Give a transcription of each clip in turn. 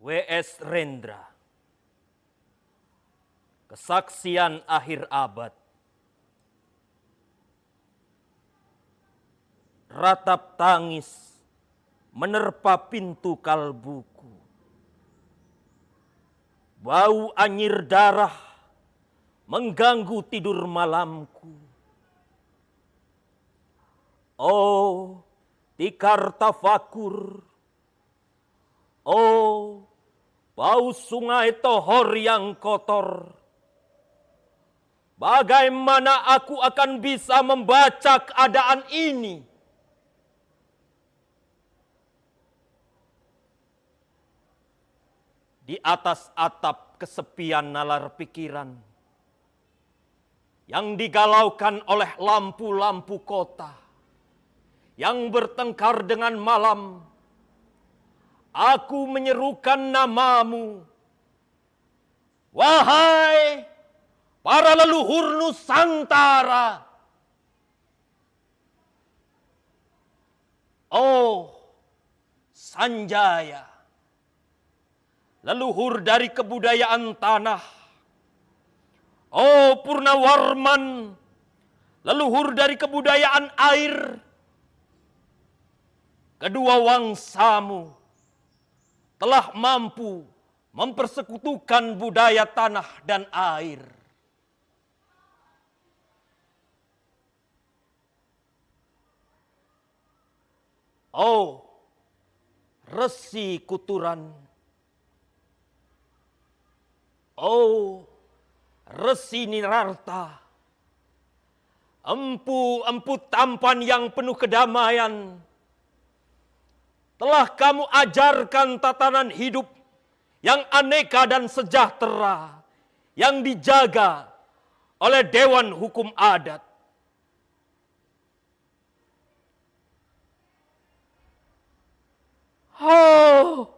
W.S. Rendra. Kesaksian akhir abad. Ratap tangis menerpa pintu kalbuku. Bau anyir darah mengganggu tidur malamku. Oh, tikar tafakur. Oh, bau sungai Tohor yang kotor. Bagaimana aku akan bisa membaca keadaan ini? Di atas atap kesepian nalar pikiran yang digalaukan oleh lampu-lampu kota yang bertengkar dengan malam, aku menyerukan namamu. Wahai para leluhur Nusantara. Oh, Sanjaya, leluhur dari kebudayaan tanah. Oh, Purnawarman, leluhur dari kebudayaan air. Kedua wangsamu telah mampu mempersekutukan budaya tanah dan air. Oh, Resi Kuturan. Oh, Resi Nirarta. Empu tampan yang penuh kedamaian. Telah kamu ajarkan tatanan hidup yang aneka dan sejahtera yang dijaga oleh Dewan Hukum Adat. Oh,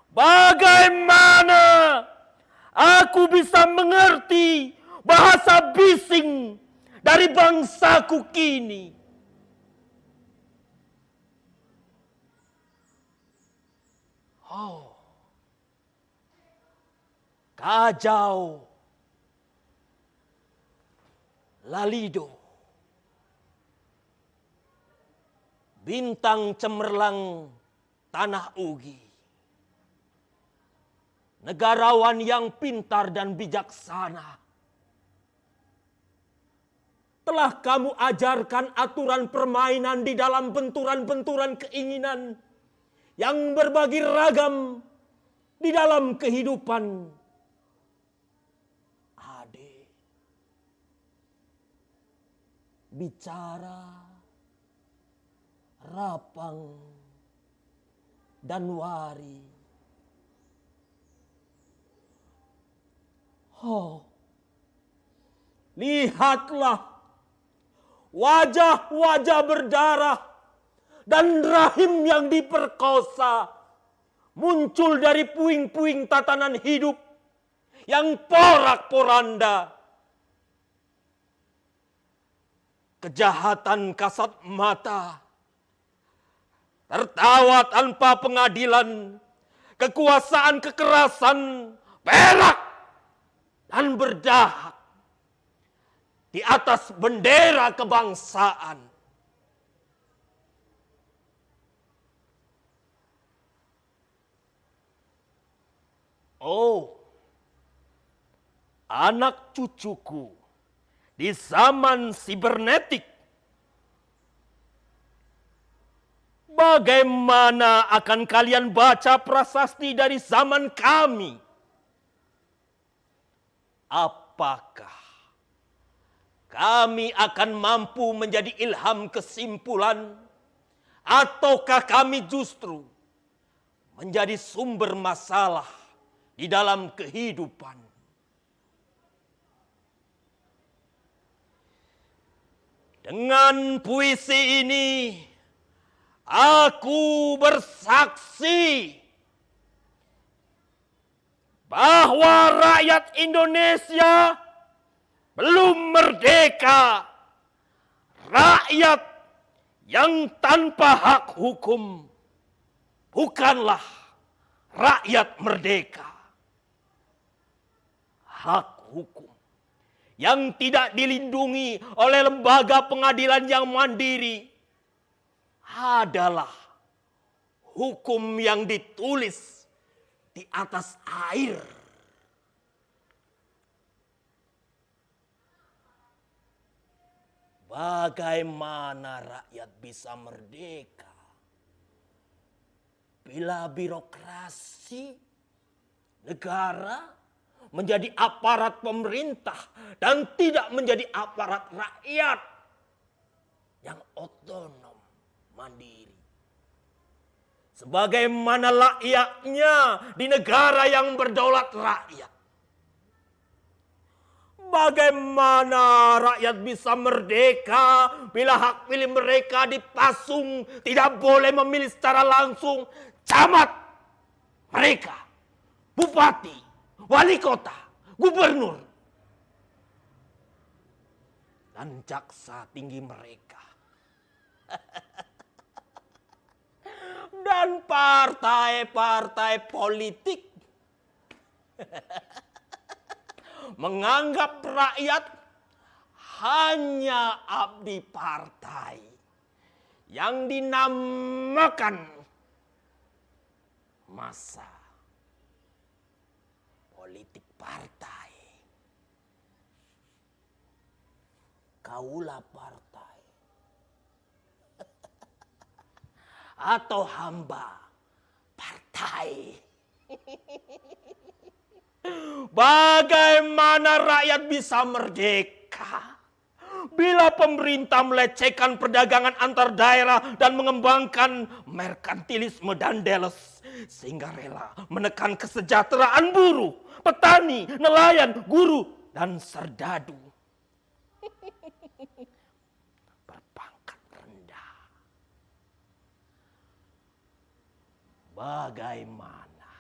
bagaimana aku bisa mengerti bahasa bising dari bangsaku kini? Oh, Kajau, Lalido, bintang cemerlang tanah Ugi, negarawan yang pintar dan bijaksana. Telah kamu ajarkan aturan permainan di dalam benturan-benturan keinginan yang berbagi ragam di dalam kehidupan. Ade, bicara, rapang, dan wari. Oh, lihatlah wajah-wajah berdarah dan rahim yang diperkosa muncul dari puing-puing tatanan hidup yang porak-poranda. Kejahatan kasat mata, tertawa tanpa pengadilan, kekuasaan kekerasan, perak dan berdahak di atas bendera kebangsaan. Oh, anak cucuku di zaman sibernetik, bagaimana akan kalian baca prasasti dari zaman kami? Apakah kami akan mampu menjadi ilham kesimpulan, ataukah kami justru menjadi sumber masalah di dalam kehidupan? Dengan puisi ini, aku bersaksi bahwa rakyat Indonesia belum merdeka. Rakyat yang tanpa hak hukum bukanlah rakyat merdeka. Hak hukum yang tidak dilindungi oleh lembaga pengadilan yang mandiri adalah hukum yang ditulis di atas air. Bagaimana rakyat bisa merdeka bila birokrasi negara menjadi aparat pemerintah dan tidak menjadi aparat rakyat yang otonom, mandiri. Sebagaimana layaknya di negara yang berdaulat rakyat. Bagaimana rakyat bisa merdeka bila hak pilih mereka dipasung, tidak boleh memilih secara langsung camat mereka, bupati, wali kota, gubernur, dan jaksa tinggi mereka. Dan partai-partai politik menganggap rakyat hanya abdi partai yang dinamakan massa politik partai, kaula partai, atau hamba partai. Bagaimana rakyat bisa merdeka bila pemerintah melecehkan perdagangan antar daerah dan mengembangkan merkantilisme dan deles sehingga rela menekan kesejahteraan buruh, petani, nelayan, guru, dan serdadu berpangkat rendah. Bagaimana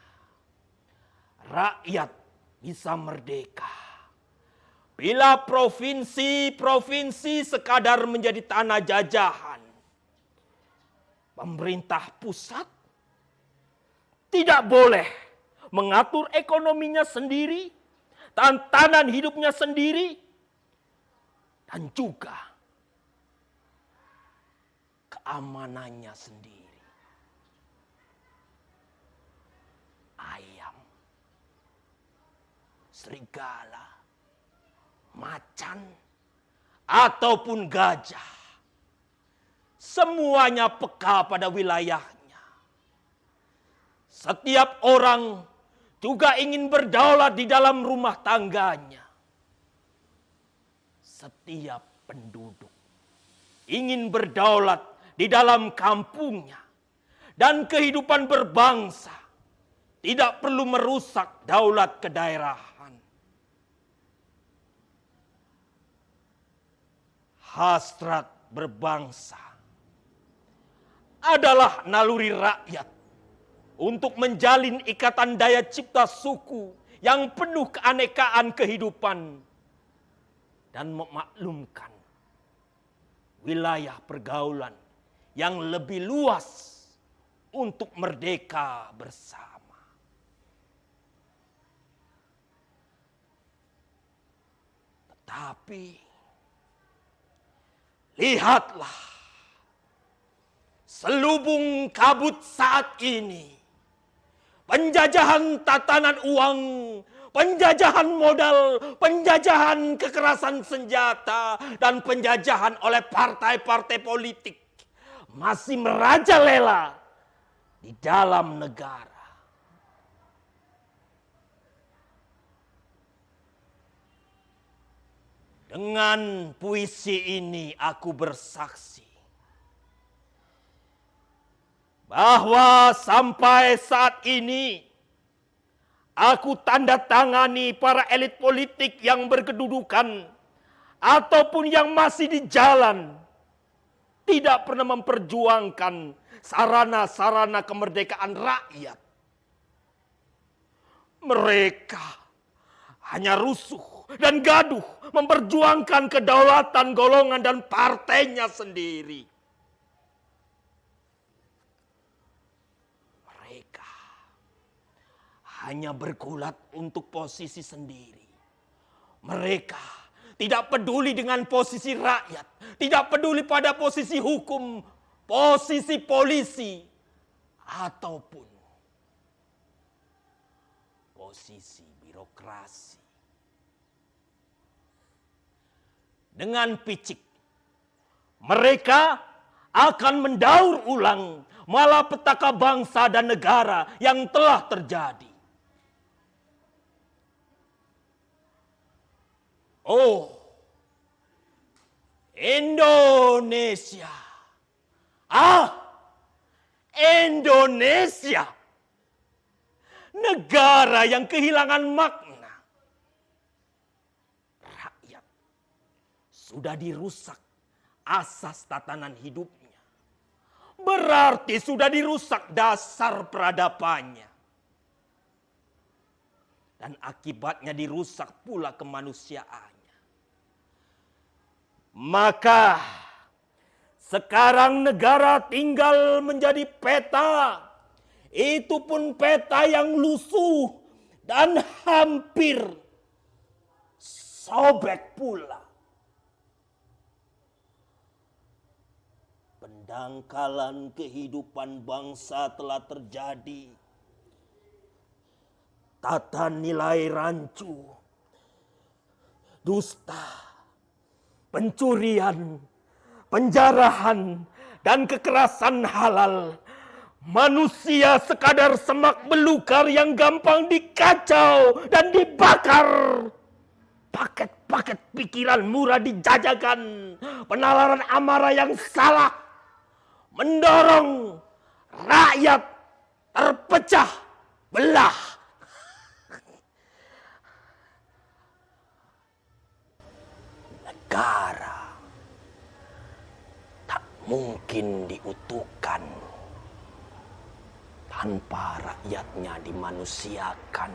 rakyat bisa merdeka bila provinsi-provinsi sekadar menjadi tanah jajahan pemerintah pusat, tidak boleh mengatur ekonominya sendiri, tantangan hidupnya sendiri, dan juga keamanannya sendiri. Ayam, serigala, macan, ataupun gajah, semuanya peka pada wilayahnya. Setiap orang juga ingin berdaulat di dalam rumah tangganya. Setiap penduduk ingin berdaulat di dalam kampungnya. Dan kehidupan berbangsa tidak perlu merusak daulat kedaerahan. Hasrat berbangsa adalah naluri rakyat untuk menjalin ikatan daya cipta suku yang penuh keanekaan kehidupan dan memaklumkan wilayah pergaulan yang lebih luas untuk merdeka bersama. Tetapi lihatlah selubung kabut saat ini. Penjajahan tatanan uang, penjajahan modal, penjajahan kekerasan senjata, dan penjajahan oleh partai-partai politik masih merajalela di dalam negara. Dengan puisi ini aku bersaksi bahwa sampai saat ini aku tanda tangani para elit politik yang berkedudukan ataupun yang masih di jalan tidak pernah memperjuangkan sarana-sarana kemerdekaan rakyat. Mereka hanya rusuh dan gaduh memperjuangkan kedaulatan golongan dan partainya sendiri. hanya bergulat untuk posisi sendiri. Mereka tidak peduli dengan posisi rakyat, tidak peduli pada posisi hukum, posisi polisi, ataupun posisi birokrasi. Dengan picik, mereka akan mendaur ulang malapetaka bangsa dan negara yang telah terjadi. Oh, Indonesia. Indonesia. Negara yang kehilangan makna. Rakyat sudah dirusak asas tatanan hidupnya. Berarti sudah dirusak dasar peradabannya. Dan akibatnya dirusak pula kemanusiaannya. Maka sekarang negara tinggal menjadi peta. Itu pun peta yang lusuh dan hampir sobek pula. Pendangkalan kehidupan bangsa telah terjadi. Tata nilai rancu, dusta, pencurian, penjarahan, dan kekerasan halal. Manusia sekadar semak belukar yang gampang dikacau dan dibakar. Paket-paket pikiran murah dijajakan. Penalaran amarah yang salah mendorong rakyat terpecah belah. Negara tak mungkin diutuhkan tanpa rakyatnya dimanusiakan.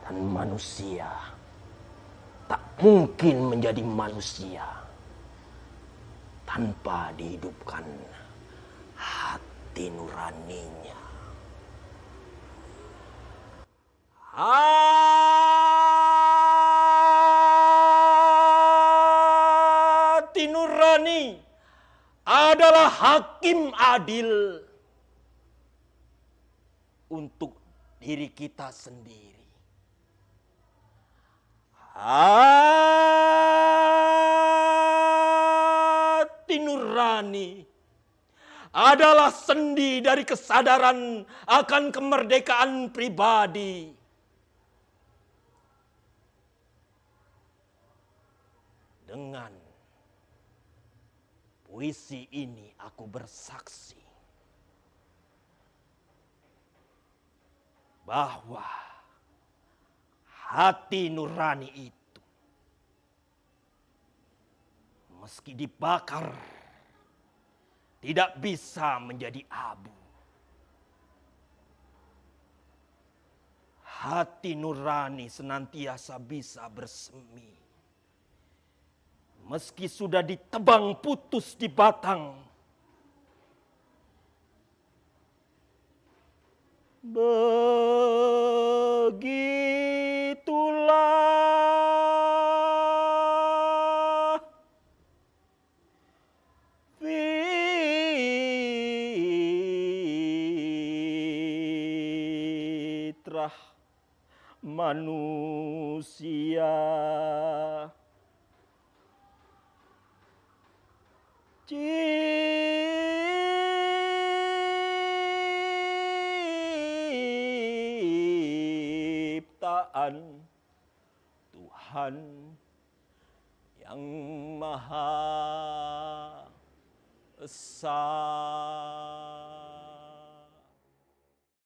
Dan manusia tak mungkin menjadi manusia tanpa dihidupkan hati nuraninya. Hati nurani adalah hakim adil untuk diri kita sendiri. Hati nurani adalah sendi dari kesadaran akan kemerdekaan pribadi. Dengan puisi ini aku bersaksi bahwa hati nurani itu meski dibakar tidak bisa menjadi abu. Hati nurani senantiasa bisa bersemi. Meski sudah ditebang putus di batang. Begitulah fitrah manusia. Ciptaan Tuhan yang Maha Esa.